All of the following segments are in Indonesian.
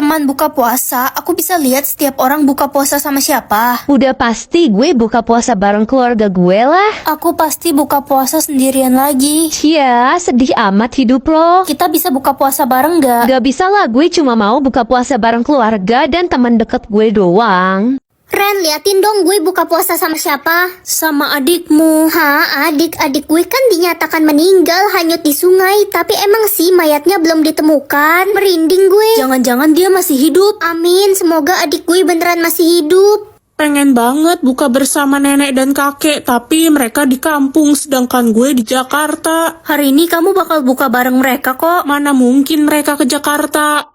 Teman buka puasa, aku bisa lihat setiap orang buka puasa sama siapa. Udah pasti gue buka puasa bareng keluarga gue lah. Aku pasti buka puasa sendirian lagi. Cia, sedih amat hidup lo. Kita bisa buka puasa bareng nggak? Gak bisa lah, gue cuma mau buka puasa bareng keluarga dan teman deket gue doang. Ren, liatin dong gue buka puasa sama siapa? Sama adikmu. Hah, adik gue kan dinyatakan meninggal hanyut di sungai. Tapi emang sih mayatnya belum ditemukan. Merinding gue. Jangan-jangan dia masih hidup. Amin, semoga adik gue beneran masih hidup. Pengen banget buka bersama nenek dan kakek, tapi mereka di kampung sedangkan gue di Jakarta. Hari ini kamu bakal buka bareng mereka kok. Mana mungkin mereka ke Jakarta?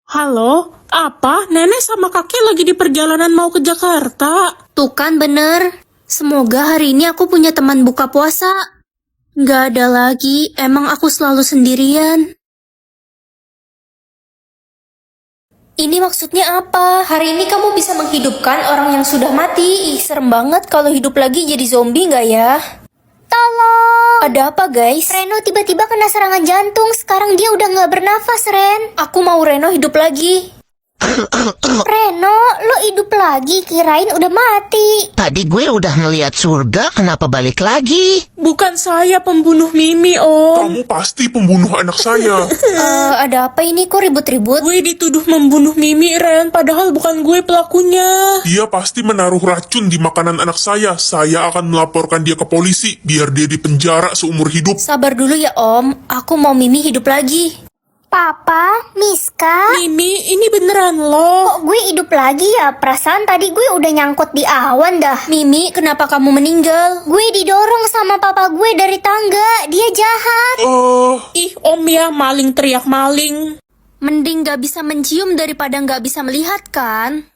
Halo, apa? Nenek sama kakek lagi di perjalanan mau ke Jakarta. Tuh kan bener. Semoga hari ini aku punya teman buka puasa. Nggak ada lagi, emang aku selalu sendirian. Ini maksudnya apa? Hari ini kamu bisa menghidupkan orang yang sudah mati. Ih, serem banget kalau hidup lagi jadi zombie nggak ya? Tolong! Ada apa guys? Reno tiba-tiba kena serangan jantung. Sekarang dia udah gak bernafas, Ren. Aku mau Reno hidup lagi. Reno, lo hidup lagi, kirain udah mati. Tadi gue udah ngeliat surga, kenapa balik lagi? Bukan saya pembunuh Mimi, Om. Kamu pasti pembunuh anak saya. Ada apa ini? Kok ribut-ribut? Gue dituduh membunuh Mimi, Ren, padahal bukan gue pelakunya. Dia pasti menaruh racun di makanan anak saya. Saya akan melaporkan dia ke polisi, biar dia dipenjara seumur hidup. Sabar dulu ya Om, aku mau Mimi hidup lagi. Papa, Miska, Mimi, ini beneran lo. kok gue hidup lagi ya? Perasaan tadi gue udah nyangkut di awan dah. Mimi, kenapa kamu meninggal? Gue didorong sama papa gue dari tangga. Dia jahat. Ih, Om ya, maling teriak maling. Mending gak bisa mencium daripada gak bisa melihat kan?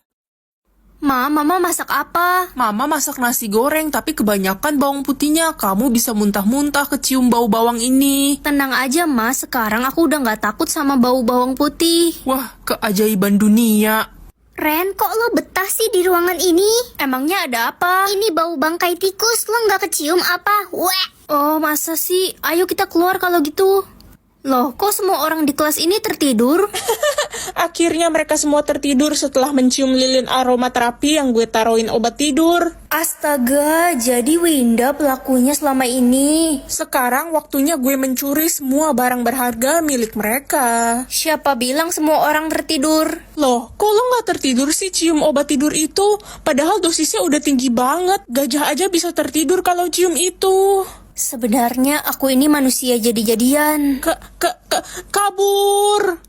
Mama masak apa? Mama masak nasi goreng, tapi kebanyakan bawang putihnya. Kamu bisa muntah-muntah kecium bau bawang ini. Tenang aja Mas, sekarang aku udah gak takut sama bau bawang putih. Wah, keajaiban dunia. Ren, kok lo betah sih di ruangan ini? Emangnya ada apa? Ini bau bangkai tikus, lo nggak kecium apa? Weh! Oh masa sih? Ayo kita keluar kalau gitu. Loh, kok semua orang di kelas ini tertidur? Akhirnya mereka semua tertidur setelah mencium lilin aromaterapi yang gue taruhin obat tidur. Astaga, jadi Winda pelakunya selama ini. Sekarang waktunya gue mencuri semua barang berharga milik mereka. Siapa bilang semua orang tertidur? Loh, kok lo gak tertidur sih cium obat tidur itu? Padahal dosisnya udah tinggi banget. Gajah aja bisa tertidur kalau cium itu. Sebenarnya aku ini manusia jadi-jadian. Kabur.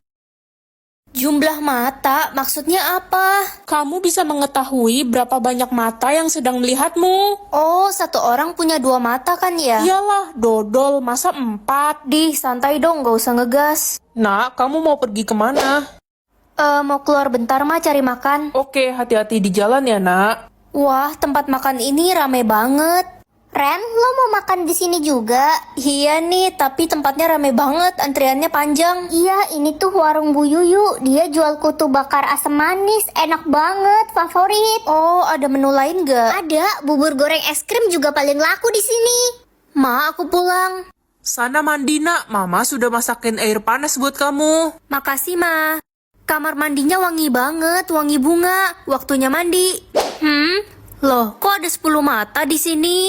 Jumlah mata, maksudnya apa? Kamu bisa mengetahui berapa banyak mata yang sedang melihatmu. Oh, satu orang punya 2 mata kan ya? Iyalah, dodol, masa 4? Dih, santai dong, gak usah ngegas. Nak, kamu mau pergi kemana? Mau keluar bentar mah cari makan. Oke, hati-hati di jalan ya, nak. Wah, tempat makan ini rame banget. Ren, lo mau makan di sini juga? Iya nih, tapi tempatnya rame banget, antriannya panjang. Iya, ini tuh warung Bu Yuyu. Dia jual kutu bakar asam manis. Enak banget, favorit. Oh, ada menu lain gak? Ada, bubur goreng es krim juga paling laku di sini. Ma, aku pulang. Sana mandi, nak. Mama sudah masakin air panas buat kamu. Makasih, Ma. Kamar mandinya wangi banget, wangi bunga. Waktunya mandi. Loh, kok ada 10 mata di sini?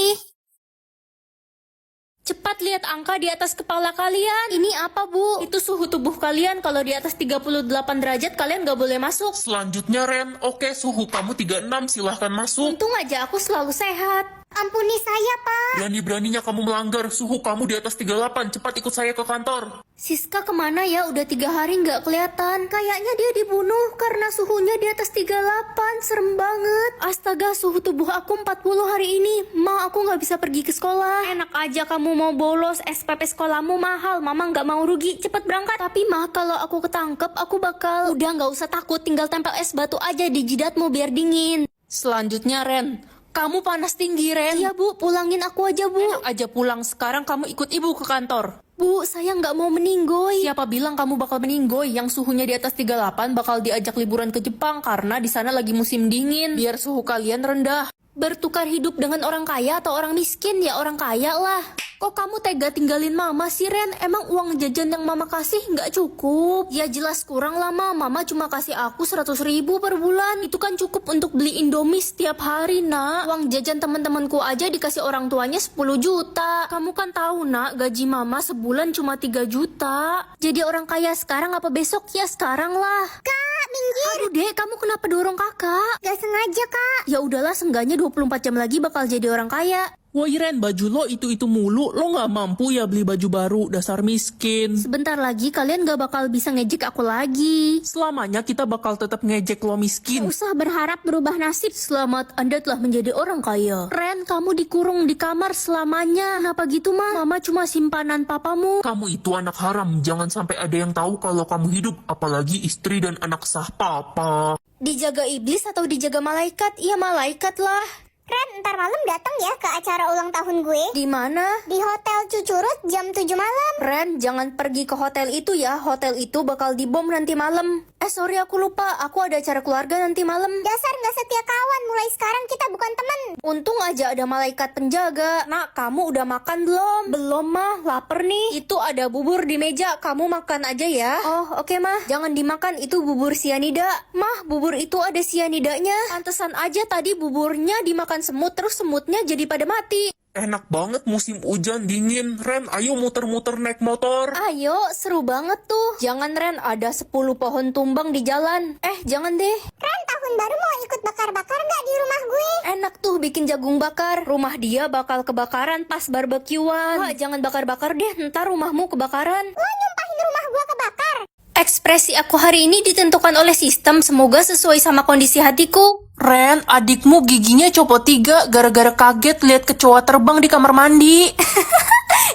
Cepat lihat angka di atas kepala kalian. Ini apa, Bu? Itu suhu tubuh kalian. Kalau di atas 38 derajat, kalian gak boleh masuk. Selanjutnya Ren, oke suhu kamu 36, silahkan masuk. Untung aja aku selalu sehat. Ampuni saya, Pak. Berani-beraninya kamu melanggar, suhu kamu di atas 38, cepat ikut saya ke kantor. Siska kemana ya? Udah 3 hari nggak kelihatan. Kayaknya dia dibunuh karena suhunya di atas 38. Serem banget. Astaga, suhu tubuh aku 40 hari ini. Ma, aku nggak bisa pergi ke sekolah. Enak aja kamu mau bolos. SPP sekolahmu mahal. Mama nggak mau rugi. Cepet berangkat. Tapi Ma, kalau aku ketangkep, aku bakal... Udah nggak usah takut. Tinggal tempel es batu aja di jidatmu biar dingin. Selanjutnya, Ren. Kamu panas tinggi, Ren. Iya, Bu. Pulangin aku aja, Bu. Enak aja pulang. Sekarang kamu ikut ibu ke kantor. Bu, saya nggak mau meninggoy. Siapa bilang kamu bakal meninggoy? Yang suhunya di atas 38 bakal diajak liburan ke Jepang karena di sana lagi musim dingin. Biar suhu kalian rendah. Bertukar hidup dengan orang kaya atau orang miskin? Ya orang kaya lah. Kok kamu tega tinggalin mama sih, Ren? Emang uang jajan yang mama kasih nggak cukup? Ya jelas kurang lah, Ma. Mama cuma kasih aku 100.000 per bulan. Itu kan cukup untuk beli Indomie setiap hari, nak. Uang jajan teman-temanku aja dikasih orang tuanya 10 juta. Kamu kan tahu, nak, gaji mama sebulan cuma 3 juta. Jadi orang kaya sekarang apa besok? Ya sekarang lah. Kak, minggir. Aduh, Dek, kamu kenapa dorong kakak? Gak sengaja, Kak. Ya udahlah, seenggaknya 24 jam lagi bakal jadi orang kaya. Woi Ren, baju lo itu mulu. Lo nggak mampu ya beli baju baru, dasar miskin. Sebentar lagi kalian gak bakal bisa ngejek aku lagi. Selamanya kita bakal tetap ngejek lo miskin. Gak usah berharap berubah nasib. Selamat, Anda telah menjadi orang kaya. Ren, kamu dikurung di kamar selamanya. Kenapa gitu, Ma? Mama cuma simpanan papamu. Kamu itu anak haram, jangan sampai ada yang tahu kalau kamu hidup, apalagi istri dan anak sah papa. Dijaga iblis atau dijaga malaikat? Iya, malaikat lah. Ren, ntar malam datang ya ke acara ulang tahun gue. Di mana? Di Hotel Cucurut jam 7 malam. Ren, jangan pergi ke hotel itu ya. Hotel itu bakal dibom nanti malam. Sorry, aku lupa. Aku ada acara keluarga nanti malam. Dasar gak setia kawan, mulai sekarang kita bukan teman. Untung aja ada malaikat penjaga. Nak, kamu udah makan belum? Belum, Mah. Lapar nih. Itu ada bubur di meja. Kamu makan aja ya. Oh, oke, Mah. Jangan dimakan. Itu bubur sianida. Mah, bubur itu ada sianidanya. Pantesan aja tadi buburnya dimakan semut, terus semutnya jadi pada mati. Enak banget musim hujan dingin. Ren, ayo muter-muter naik motor. Ayo, seru banget tuh. Jangan, Ren, ada 10 pohon tumbang di jalan. Jangan deh. Ren, tahun baru mau ikut bakar-bakar gak di rumah gue? Enak tuh bikin jagung bakar. Rumah dia bakal kebakaran pas barbekyuan. Wah, jangan bakar-bakar deh, ntar rumahmu kebakaran. Lo nyumpahin rumah gue kebakar. Ekspresi aku hari ini ditentukan oleh sistem, semoga sesuai sama kondisi hatiku. Ren, adikmu giginya copot 3 gara-gara kaget lihat kecoa terbang di kamar mandi.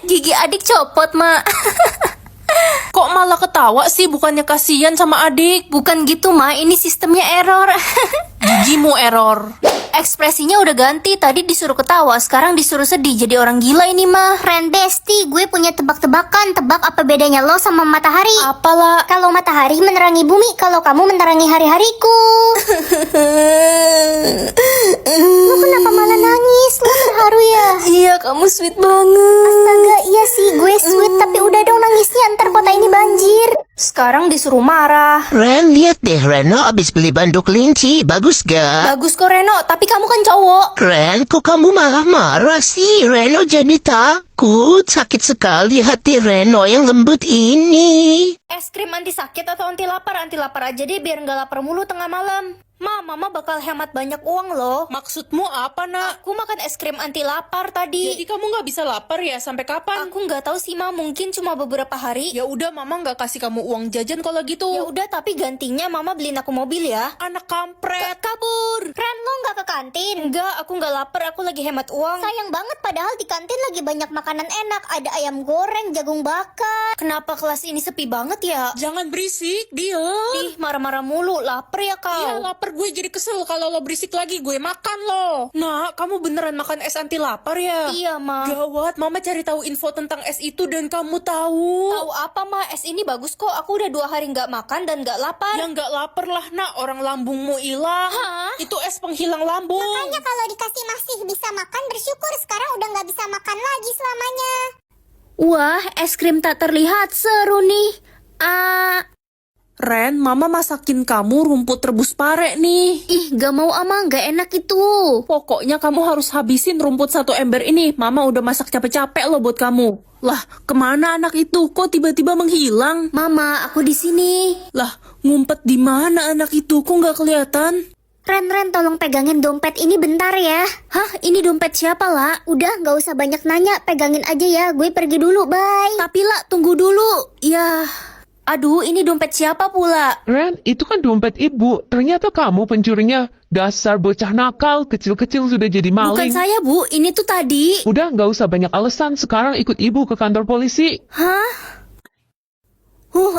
Gigi adik copot, Mak. Kok malah ketawa sih, bukannya kasihan sama adik? Bukan gitu, Mak, ini sistemnya error. Gigimu error. Ekspresinya udah ganti, tadi disuruh ketawa, sekarang disuruh sedih, jadi orang gila ini, mah. Ren Besti, gue punya tebak-tebakan. Tebak apa bedanya lo sama matahari? Apalah. Kalau matahari menerangi bumi, kalau kamu menerangi hari-hariku. Lo kenapa malah nangis? Lo terharu ya? Iya, kamu sweet banget. Astaga, iya sih, gue sweet. Tapi udah dong nangisnya, ntar kota ini banjir. Sekarang disuruh marah. Ren, lihat deh Reno abis beli banduk kelinci. Bagus gak? Bagus kok, Reno, tapi kamu kan cowok. Ren, kok kamu malah marah sih? Reno jadi takut. Sakit sekali hati Reno yang lembut ini. Es krim anti sakit atau anti lapar? Anti lapar aja deh biar nggak lapar mulu tengah malam. Mama bakal hemat banyak uang loh. Maksudmu apa, Nak? Aku makan es krim anti lapar tadi. Jadi kamu nggak bisa lapar ya? Sampai kapan? Aku nggak tahu sih, Ma, mungkin cuma beberapa hari. Ya udah, Mama nggak kasih kamu uang jajan kalau gitu. Ya udah, tapi gantinya Mama beliin aku mobil ya. Anak kampret. Kabur. Ren, lo nggak ke kantin? Enggak, aku nggak lapar, aku lagi hemat uang. Sayang banget, padahal di kantin lagi banyak makanan enak. Ada ayam goreng, jagung bakar. Kenapa kelas ini sepi banget ya? Jangan berisik, diam. Ih, marah-marah mulu, lapar ya kau? Iya, lapar, gue jadi kesel kalau lo berisik lagi, gue makan lo. Nah, kamu beneran makan es anti lapar ya? Iya, Ma. Gawat, Mama cari tahu info tentang es itu dan kamu tahu. Tahu apa, Ma? Es ini bagus kok. Aku udah 2 hari nggak makan dan nggak lapar. Ya nggak lapar lah, Nak. Orang lambungmu hilang. Hah? Itu es penghilang lambung. Makanya kalau dikasih masih bisa makan, bersyukur. Sekarang udah nggak bisa makan lagi selamanya. Wah, es krim tak terlihat seru nih. Ren, Mama masakin kamu rumput rebus pare nih. Ih, gak mau ama, gak enak itu. Pokoknya kamu harus habisin rumput 1 ember ini. Mama udah masak capek-capek loh buat kamu. Lah, kemana anak itu? Kok tiba-tiba menghilang? Mama, aku di sini. Lah, ngumpet di mana anak itu? Kok nggak kelihatan? Ren, tolong pegangin dompet ini bentar ya. Hah, ini dompet siapa, La? Udah, nggak usah banyak nanya. Pegangin aja ya. Gue pergi dulu, bye. Tapi, La, tunggu dulu. Ya, aduh, ini dompet siapa pula? Ren, itu kan dompet ibu. Ternyata kamu pencurinya. Dasar bocah nakal, kecil-kecil sudah jadi Bukan maling. saya, Bu. Ini tuh tadi. Udah, nggak usah banyak alasan. Sekarang ikut ibu ke kantor polisi. Hah?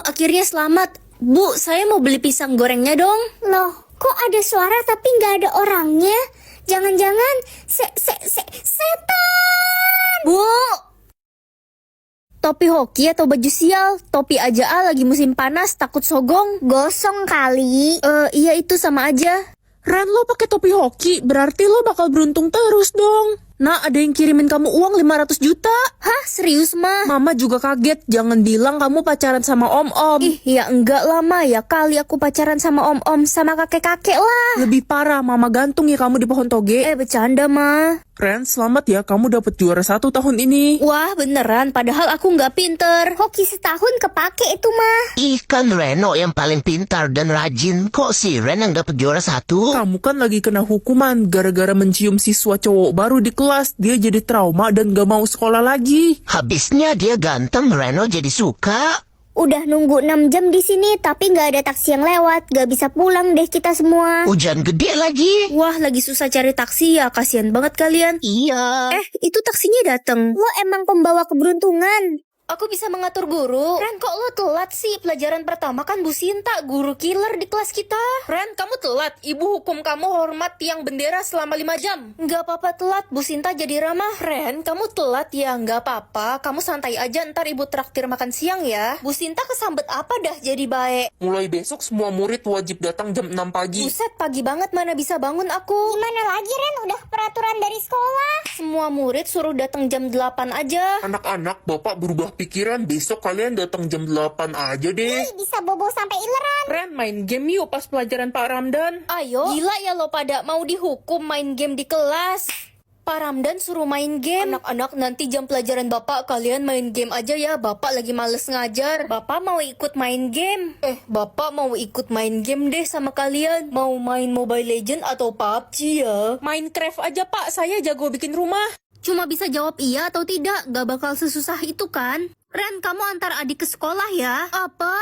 Akhirnya selamat. Bu, saya mau beli pisang gorengnya dong. Loh, kok ada suara tapi nggak ada orangnya? Jangan-jangan setan. Bu! Topi hoki atau baju sial? Topi aja lagi musim panas, takut sogong. Gosong kali. Iya itu sama aja. Ren, lo pakai topi hoki, berarti lo bakal beruntung terus dong. Nah, ada yang kirimin kamu uang 500 juta. Hah, serius mah? Mama juga kaget, jangan bilang kamu pacaran sama om-om. Ih, ya enggak lah Ma, ya kali aku pacaran sama om-om sama kakek-kakek lah. Lebih parah, mama gantung ya kamu di pohon toge. Bercanda Ma. Ren, selamat ya, kamu dapet juara 1 tahun ini. Wah, beneran, padahal aku nggak pinter. Hoki setahun kepake itu mah. Ikan Reno yang paling pintar dan rajin. Kok si Ren yang dapat juara 1? Kamu kan lagi kena hukuman gara-gara mencium siswa cowok baru di kelas. Dia jadi trauma dan gak mau sekolah lagi. Habisnya dia ganteng, Reno jadi suka. Udah nunggu 6 jam di sini tapi nggak ada taksi yang lewat. Gak bisa pulang deh kita semua. Hujan gede lagi. Wah, lagi susah cari taksi ya, kasihan banget kalian. Iya. Itu taksinya dateng. Lo emang pembawa keberuntungan. Aku bisa mengatur guru. Ren, kok lo telat sih? Pelajaran pertama kan Bu Sinta, guru killer di kelas kita. Ren, kamu telat. Ibu hukum kamu hormat tiang bendera selama 5 jam. Nggak apa-apa telat, Bu Sinta jadi ramah. Ren, kamu telat ya, nggak apa-apa. Kamu santai aja, ntar ibu traktir makan siang ya. Bu Sinta kesambet apa dah jadi baik? Mulai besok semua murid wajib datang jam 6 pagi. Buset, pagi banget mana bisa bangun aku. Gimana lagi Ren? Udah peraturan dari sekolah. Semua murid suruh datang jam 8 aja. Anak-anak, bapak berubah pikiran, besok kalian datang jam 8 aja deh. Bisa bobo sampai ileran. Ren, main game yuk pas pelajaran Pak Ramdan. Ayo, gila ya lo pada mau dihukum main game di kelas. Pak Ramdan suruh main game. Anak-anak, nanti jam pelajaran Bapak kalian main game aja ya. Bapak lagi males ngajar. Bapak mau ikut main game. Bapak mau ikut main game deh sama kalian. Mau main Mobile Legend atau PUBG ya? Minecraft aja Pak, saya jago bikin rumah. Cuma bisa jawab iya atau tidak. Gak bakal sesusah itu kan? Ren, kamu antar adik ke sekolah ya? Apa?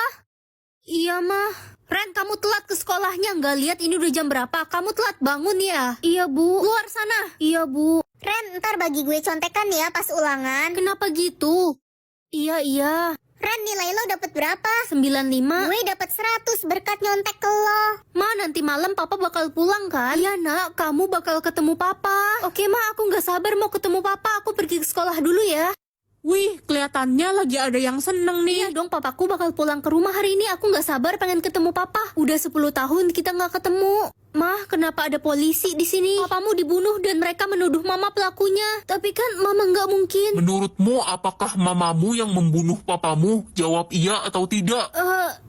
Iya mah. Ren, kamu telat ke sekolahnya. Nggak lihat ini udah jam berapa? Kamu telat bangun ya? Iya bu. Luar sana. Iya bu. Ren, ntar bagi gue contekan ya pas ulangan. Kenapa gitu? Iya. Ren, nilai lo dapet berapa? 95. Gue dapet 100 berkat nyontek ke lo. Ma, nanti malam papa bakal pulang kan? Iya nak, kamu bakal ketemu papa. Oke ma, aku nggak sabar mau ketemu papa. Aku pergi ke sekolah dulu ya. Wih, kelihatannya lagi ada yang seneng nih. Iya dong, papaku bakal pulang ke rumah hari ini. Aku nggak sabar pengen ketemu papa. Udah 10 tahun kita nggak ketemu. Mah, kenapa ada polisi di sini? Papamu dibunuh dan mereka menuduh mama pelakunya. Tapi kan mama nggak mungkin. Menurutmu, apakah mamamu yang membunuh papamu? Jawab iya atau tidak.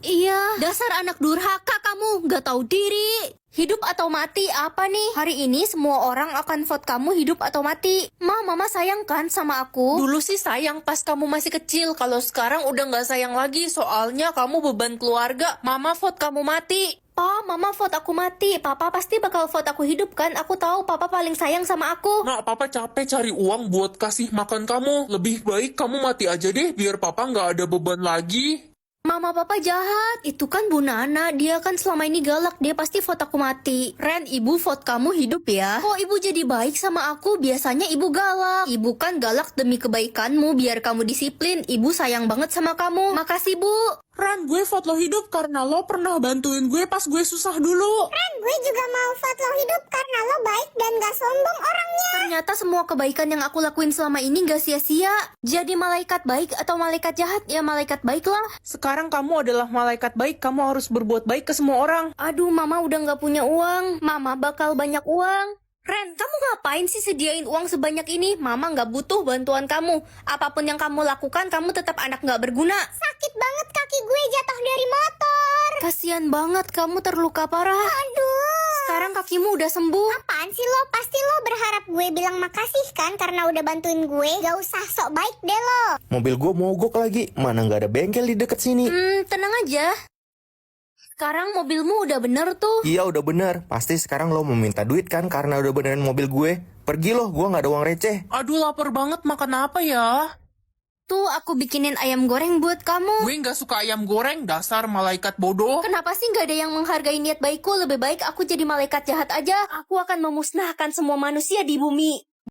Iya. Dasar anak durhaka kamu, nggak tahu diri. Hidup atau mati apa nih? Hari ini semua orang akan vote kamu hidup atau mati. Ma, mama sayang kan sama aku? Dulu sih sayang pas kamu masih kecil. Kalau sekarang udah nggak sayang lagi. Soalnya kamu beban keluarga. Mama vote kamu mati. Pa, mama vote aku mati. Papa pasti bakal vote aku hidup kan? Aku tahu papa paling sayang sama aku. Nak, papa capek cari uang buat kasih makan kamu. Lebih baik kamu mati aja deh, biar papa nggak ada beban lagi. Mama papa jahat. Itu kan Bu Nana. Dia kan selama ini galak. Dia pasti vote aku mati. Ren, ibu vote kamu hidup ya. Kok ibu jadi baik sama aku? Biasanya ibu galak. Ibu kan galak demi kebaikanmu. Biar kamu disiplin. Ibu sayang banget sama kamu. Makasih Bu. Ren, gue vote lo hidup karena lo pernah bantuin gue pas gue susah dulu. Ren, gue juga mau vote lo hidup karena lo baik dan gak sombong orangnya. Ternyata semua kebaikan yang aku lakuin selama ini gak sia-sia. Jadi malaikat baik atau malaikat jahat? Ya malaikat baik lah. Sekarang kamu adalah malaikat baik. Kamu harus berbuat baik ke semua orang. Aduh, mama udah gak punya uang. Mama bakal banyak uang. Ren, kamu ngapain sih sediain uang sebanyak ini? Mama gak butuh bantuan kamu. Apapun yang kamu lakukan, kamu tetap anak gak berguna. Sakit banget kaki gue jatuh dari motor. Kasian banget, kamu terluka parah. Aduh. Sekarang kakimu udah sembuh. Apaan sih lo? Pasti lo berharap gue bilang makasih kan karena udah bantuin gue. Gak usah sok baik deh lo. Mobil gue mogok lagi. Mana nggak ada bengkel di deket sini. Tenang aja. Sekarang mobilmu udah bener tuh. Iya udah bener. Pasti sekarang lo mau minta duit kan karena udah benerin mobil gue. Pergi lo, gue nggak ada uang receh. Aduh, lapar banget. Makan apa ya? Tuh, aku bikinin ayam goreng buat kamu. Gue nggak suka ayam goreng, dasar malaikat bodoh. Kenapa sih nggak ada yang menghargai niat baikku? Lebih baik aku jadi malaikat jahat aja. Aku akan memusnahkan semua manusia di bumi.